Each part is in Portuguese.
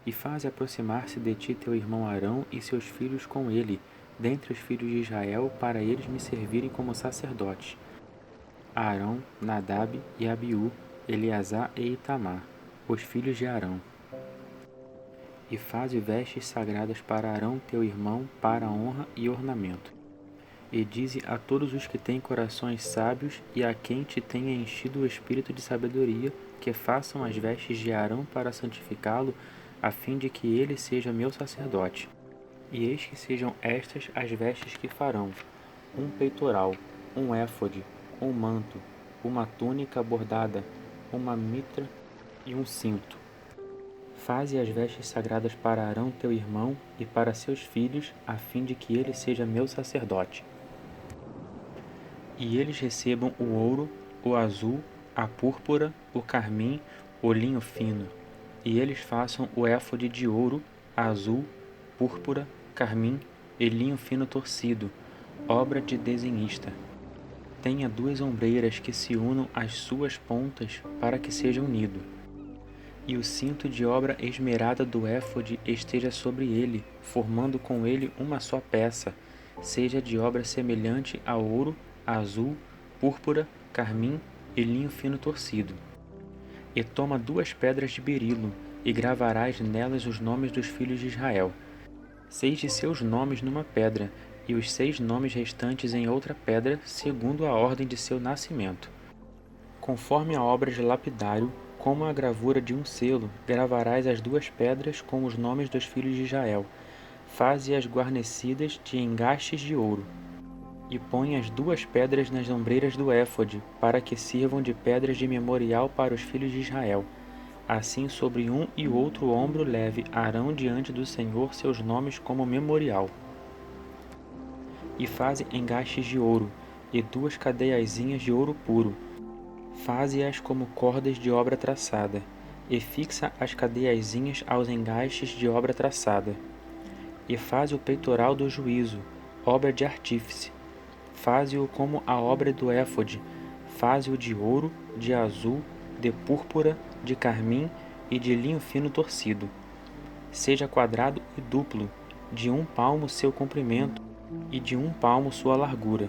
E faze aproximar-se de ti teu irmão Arão e seus filhos com ele, dentre os filhos de Israel, para eles me servirem como sacerdotes. Arão, Nadab e Abiú, Eleazar e Itamar, os filhos de Arão. E faze vestes sagradas para Arão teu irmão, para honra e ornamento. E dize a todos os que têm corações sábios e a quem te tenha enchido o espírito de sabedoria, que façam as vestes de Arão para santificá-lo, a fim de que ele seja meu sacerdote. E eis que sejam estas as vestes que farão: um peitoral, um éfode, um manto, uma túnica bordada, uma mitra e um cinto. Faze as vestes sagradas para Arão teu irmão e para seus filhos, a fim de que ele seja meu sacerdote. E eles recebam o ouro, o azul, a púrpura, o carmim, o linho fino. E eles façam o éfode de ouro, azul, púrpura, carmim e linho fino torcido, obra de desenhista. Tenha 2 ombreiras que se unam às suas pontas para que seja unido. E o cinto de obra esmerada do éfode esteja sobre ele, formando com ele uma só peça, seja de obra semelhante a ouro, azul, púrpura, carmim e linho fino torcido. E toma 2 pedras de berilo, e gravarás nelas os nomes dos filhos de Israel, 6 de seus nomes numa pedra, e os 6 nomes restantes em outra pedra, segundo a ordem de seu nascimento. Conforme a obra de lapidário, como a gravura de um selo, gravarás as 2 pedras com os nomes dos filhos de Israel. Faze-as guarnecidas de engastes de ouro. E põe as 2 pedras nas ombreiras do éfode, para que sirvam de pedras de memorial para os filhos de Israel. Assim, sobre um e outro ombro leve Arão diante do Senhor seus nomes como memorial. E faze engastes de ouro, e 2 cadeiazinhas de ouro puro. Faze-as como cordas de obra traçada, e fixa as cadeiazinhas aos engastes de obra traçada. E faze o peitoral do juízo, obra de artífice. Faze-o como a obra do éfode, faze-o de ouro, de azul, de púrpura, de carmim e de linho fino torcido. Seja quadrado e duplo, de 1 palmo seu comprimento e de 1 palmo sua largura.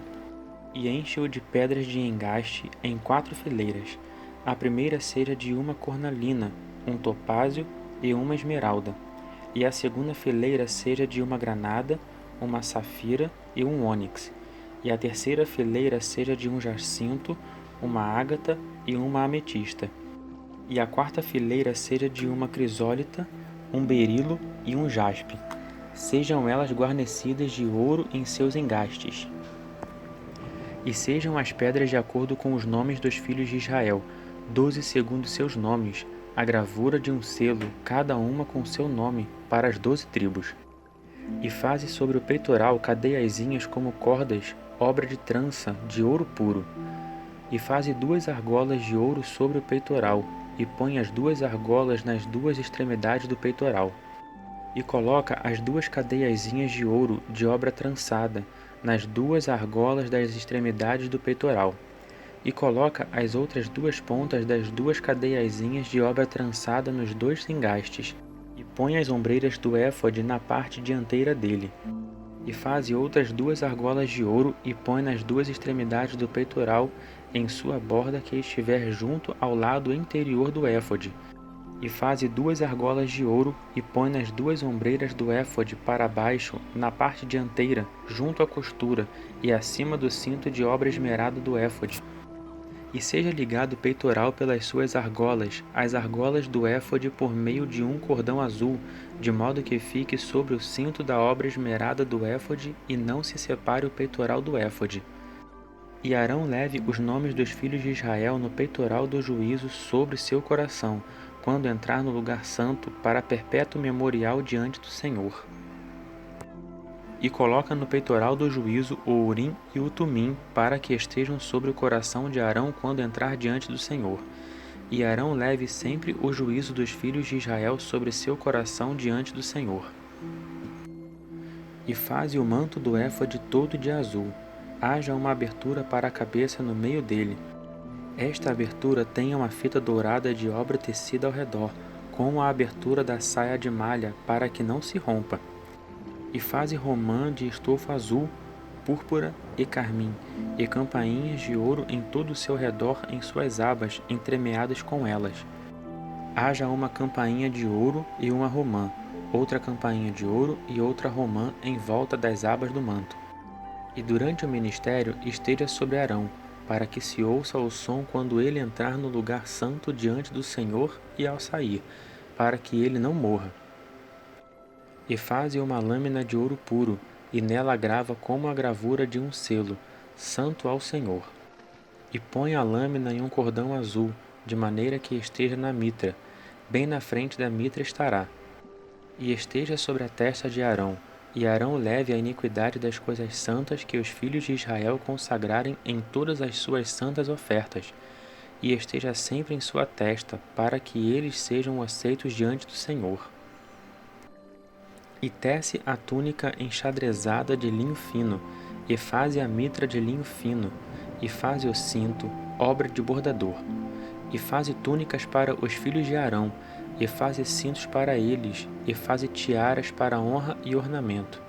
E enche-o de pedras de engaste em 4 fileiras. A primeira seja de uma cornalina, um topázio e uma esmeralda. E a segunda fileira seja de uma granada, uma safira e um ônix. E a terceira fileira seja de um jacinto, uma ágata e uma ametista. E a 4ª fileira seja de uma crisólita, um berilo e um jaspe. Sejam elas guarnecidas de ouro em seus engastes. E sejam as pedras de acordo com os nomes dos filhos de Israel, 12 segundo seus nomes, a gravura de um selo, cada uma com seu nome, para as 12 tribos. E faze sobre o peitoral cadeiazinhas como cordas, obra de trança, de ouro puro. E faze 2 argolas de ouro sobre o peitoral, e põe as 2 argolas nas 2 extremidades do peitoral. E coloca as 2 cadeiazinhas de ouro de obra trançada nas 2 argolas das extremidades do peitoral. E coloca as outras 2 pontas das 2 cadeiazinhas de obra trançada nos 2 engastes. E põe as ombreiras do éfode na parte dianteira dele. E faze outras 2 argolas de ouro e põe nas 2 extremidades do peitoral em sua borda que estiver junto ao lado interior do éfode. E faze 2 argolas de ouro e põe nas 2 ombreiras do éfode para baixo, na parte dianteira, junto à costura e acima do cinto de obra esmerada do éfode. E seja ligado o peitoral pelas suas argolas, as argolas do éfode por meio de um cordão azul, de modo que fique sobre o cinto da obra esmerada do éfode e não se separe o peitoral do éfode. E Arão leve os nomes dos filhos de Israel no peitoral do juízo sobre seu coração, quando entrar no lugar santo, para perpétuo memorial diante do Senhor. E coloca no peitoral do juízo o Urim e o Tumim, para que estejam sobre o coração de Arão quando entrar diante do Senhor. E Arão leve sempre o juízo dos filhos de Israel sobre seu coração diante do Senhor. E faze o manto do éfode todo de azul. Haja uma abertura para a cabeça no meio dele. Esta abertura tenha uma fita dourada de obra tecida ao redor, como a abertura da saia de malha, para que não se rompa. E faze romã de estofa azul, púrpura e carmim, e campainhas de ouro em todo o seu redor em suas abas, entremeadas com elas. Haja uma campainha de ouro e uma romã, outra campainha de ouro e outra romã em volta das abas do manto. E durante o ministério esteja sobre Arão, para que se ouça o som quando ele entrar no lugar santo diante do Senhor e ao sair, para que ele não morra. E faze uma lâmina de ouro puro, e nela grava como a gravura de um selo, santo ao Senhor. E põe a lâmina em um cordão azul, de maneira que esteja na mitra, bem na frente da mitra estará. E esteja sobre a testa de Arão, e Arão leve a iniquidade das coisas santas que os filhos de Israel consagrarem em todas as suas santas ofertas, e esteja sempre em sua testa, para que eles sejam aceitos diante do Senhor. E tece a túnica enxadrezada de linho fino, e faze a mitra de linho fino, e faze o cinto, obra de bordador. E faze túnicas para os filhos de Arão, e faze cintos para eles, e faze tiaras para honra e ornamento.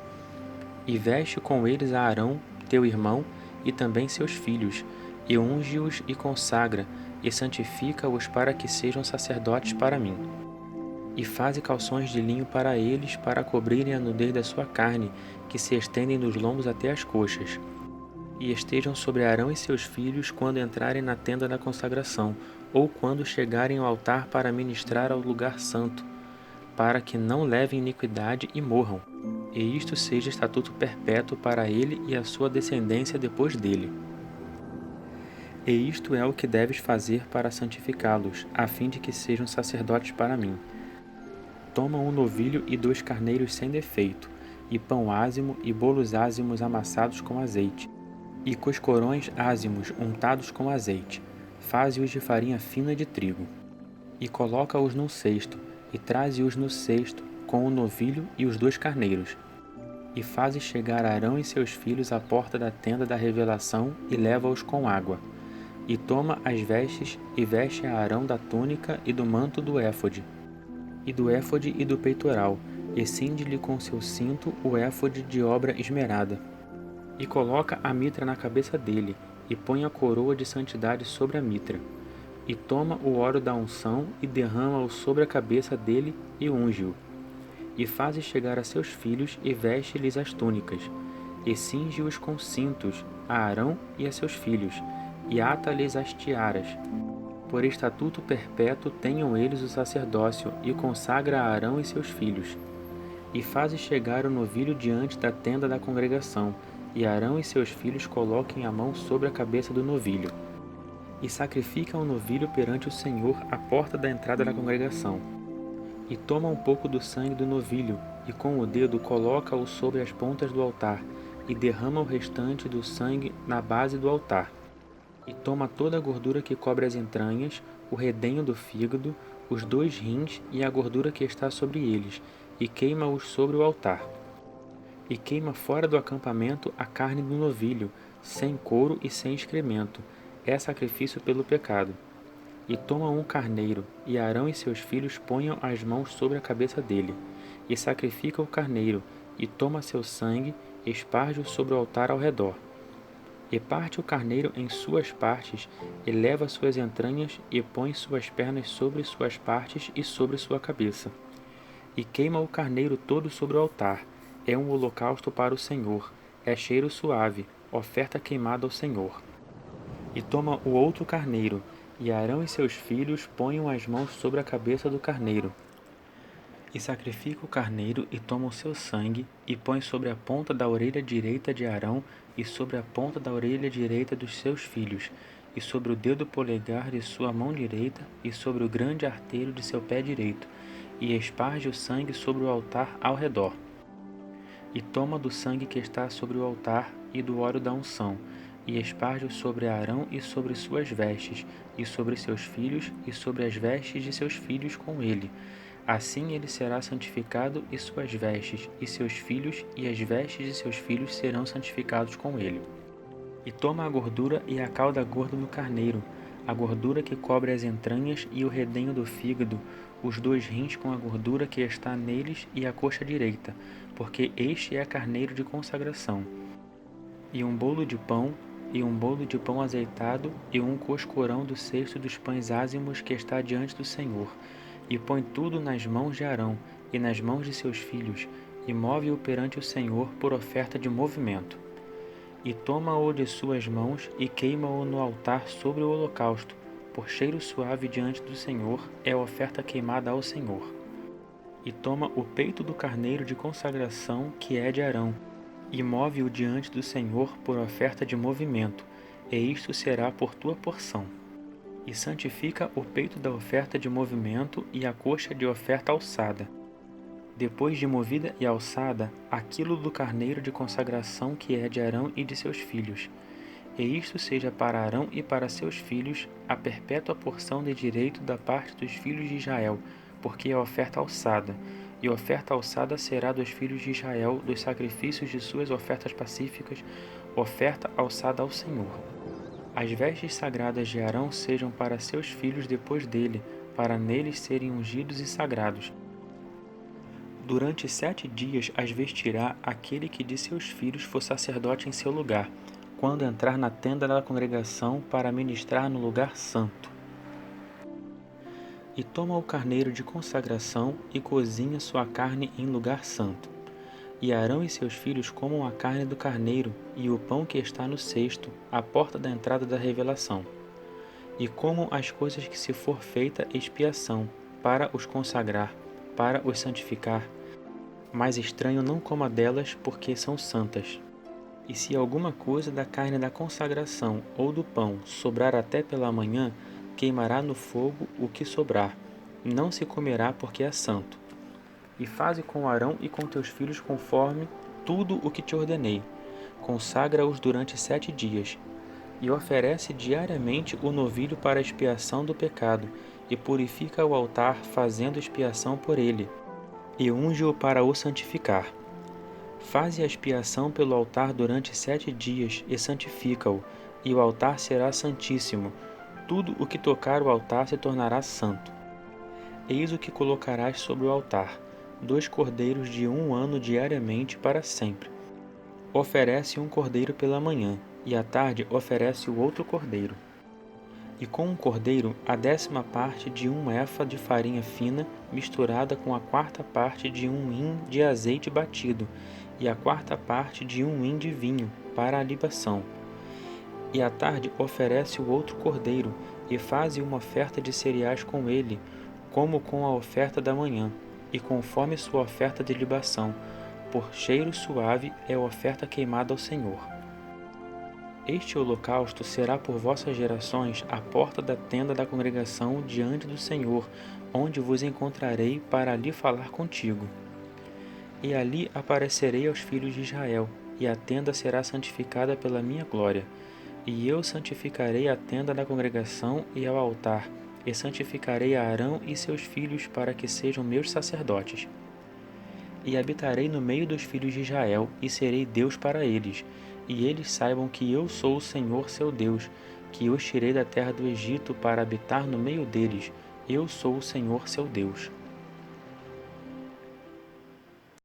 E veste com eles a Arão, teu irmão, e também seus filhos, e unge-os e consagra, e santifica-os para que sejam sacerdotes para mim. E faze calções de linho para eles, para cobrirem a nudez da sua carne, que se estendem dos lombos até as coxas. E estejam sobre Arão e seus filhos quando entrarem na tenda da consagração, ou quando chegarem ao altar para ministrar ao lugar santo, para que não levem iniquidade e morram, e isto seja estatuto perpétuo para ele e a sua descendência depois dele. E isto é o que deves fazer para santificá-los, a fim de que sejam sacerdotes para mim. Toma um novilho e 2 carneiros sem defeito, e pão ázimo e bolos ázimos amassados com azeite, e coscorões ázimos untados com azeite. Faze-os de farinha fina de trigo. E coloca-os num cesto, e traze-os no cesto, com o novilho e os 2 carneiros. E faze chegar Arão e seus filhos à porta da tenda da revelação, e leva-os com água. E toma as vestes, e veste a Arão da túnica e do manto do éfode, e do éfode e do peitoral, e cinge-lhe com seu cinto o éfode de obra esmerada. E coloca a mitra na cabeça dele, e põe a coroa de santidade sobre a mitra. E toma o óleo da unção, e derrama-o sobre a cabeça dele, e unge-o. E faze chegar a seus filhos, e veste-lhes as túnicas. E cinge-os com cintos, a Arão e a seus filhos, e ata-lhes as tiaras. Por estatuto perpétuo tenham eles o sacerdócio, e consagra a Arão e seus filhos. E faze chegar o novilho diante da tenda da congregação, e Arão e seus filhos coloquem a mão sobre a cabeça do novilho. E sacrificam o novilho perante o Senhor à porta da entrada da congregação. E toma um pouco do sangue do novilho, e com o dedo coloca-o sobre as pontas do altar, e derrama o restante do sangue na base do altar. E toma toda a gordura que cobre as entranhas, o redenho do fígado, os 2 rins e a gordura que está sobre eles, e queima-os sobre o altar. E queima fora do acampamento a carne do novilho, sem couro e sem excremento, é sacrifício pelo pecado. E toma um carneiro, e Arão e seus filhos ponham as mãos sobre a cabeça dele, e sacrifica o carneiro, e toma seu sangue, esparge-o sobre o altar ao redor. E parte o carneiro em suas partes, e leva suas entranhas, e põe suas pernas sobre suas partes e sobre sua cabeça. E queima o carneiro todo sobre o altar. É um holocausto para o Senhor, é cheiro suave, oferta queimada ao Senhor. E toma o outro carneiro, e Arão e seus filhos ponham as mãos sobre a cabeça do carneiro. E sacrifica o carneiro, e toma o seu sangue, e põe sobre a ponta da orelha direita de Arão, e sobre a ponta da orelha direita dos seus filhos, e sobre o dedo polegar de sua mão direita, e sobre o grande arteiro de seu pé direito, e esparge o sangue sobre o altar ao redor. E toma do sangue que está sobre o altar, e do óleo da unção, e esparge-o sobre Arão e sobre suas vestes, e sobre seus filhos, e sobre as vestes de seus filhos com ele. Assim ele será santificado, e suas vestes, e seus filhos, e as vestes de seus filhos serão santificados com ele. E toma a gordura e a cauda gorda do carneiro, a gordura que cobre as entranhas e o redenho do fígado, os 2 rins com a gordura que está neles e a coxa direita, porque este é carneiro de consagração. E um bolo de pão, e um bolo de pão azeitado, e um coscorão do cesto dos pães ázimos que está diante do Senhor. E põe tudo nas mãos de Arão, e nas mãos de seus filhos, e move-o perante o Senhor por oferta de movimento. E toma-o de suas mãos, e queima-o no altar sobre o holocausto, por cheiro suave diante do Senhor, é oferta queimada ao Senhor. E toma o peito do carneiro de consagração, que é de Arão, e move-o diante do Senhor por oferta de movimento, e isto será por tua porção. E santifica o peito da oferta de movimento e a coxa de oferta alçada. Depois de movida e alçada, aquilo do carneiro de consagração que é de Arão e de seus filhos. E isto seja para Arão e para seus filhos a perpétua porção de direito da parte dos filhos de Israel, porque é oferta alçada. E oferta alçada será dos filhos de Israel, dos sacrifícios de suas ofertas pacíficas, oferta alçada ao Senhor. As vestes sagradas de Arão sejam para seus filhos depois dele, para neles serem ungidos e sagrados. Durante 7 dias as vestirá aquele que de seus filhos for sacerdote em seu lugar, quando entrar na tenda da congregação para ministrar no lugar santo. E toma o carneiro de consagração e cozinha sua carne em lugar santo. E Arão e seus filhos comam a carne do carneiro e o pão que está no cesto, à porta da entrada da revelação. E comam as coisas que se for feita expiação, para os consagrar, para os santificar. Mas estranho não coma delas, porque são santas. E se alguma coisa da carne da consagração ou do pão sobrar até pela manhã, queimará no fogo o que sobrar. Não se comerá, porque é santo. E faze com Arão e com teus filhos conforme tudo o que te ordenei. Consagra-os durante 7 dias. E oferece diariamente o novilho para a expiação do pecado, e purifica o altar, fazendo expiação por ele, e unge-o para o santificar. Faze a expiação pelo altar durante 7 dias, e santifica-o, e o altar será santíssimo. Tudo o que tocar o altar se tornará santo. Eis o que colocarás sobre o altar: 2 cordeiros de 1 ano diariamente para sempre. Oferece um cordeiro pela manhã, e à tarde oferece o outro cordeiro. E com um cordeiro, a 10ª parte de 1 efa de farinha fina, misturada com a 4ª parte de 1 hin de azeite batido, e a 4ª parte de 1 hin de vinho, para a libação. E à tarde oferece o outro cordeiro, e faze uma oferta de cereais com ele, como com a oferta da manhã, e conforme sua oferta de libação, por cheiro suave é a oferta queimada ao Senhor. Este holocausto será por vossas gerações à porta da tenda da congregação diante do Senhor, onde vos encontrarei para ali falar contigo. E ali aparecerei aos filhos de Israel, e a tenda será santificada pela minha glória. E eu santificarei a tenda da congregação e ao altar, e santificarei a Arão e seus filhos para que sejam meus sacerdotes. E habitarei no meio dos filhos de Israel, e serei Deus para eles, e eles saibam que eu sou o Senhor seu Deus, que os tirei da terra do Egito para habitar no meio deles. Eu sou o Senhor seu Deus.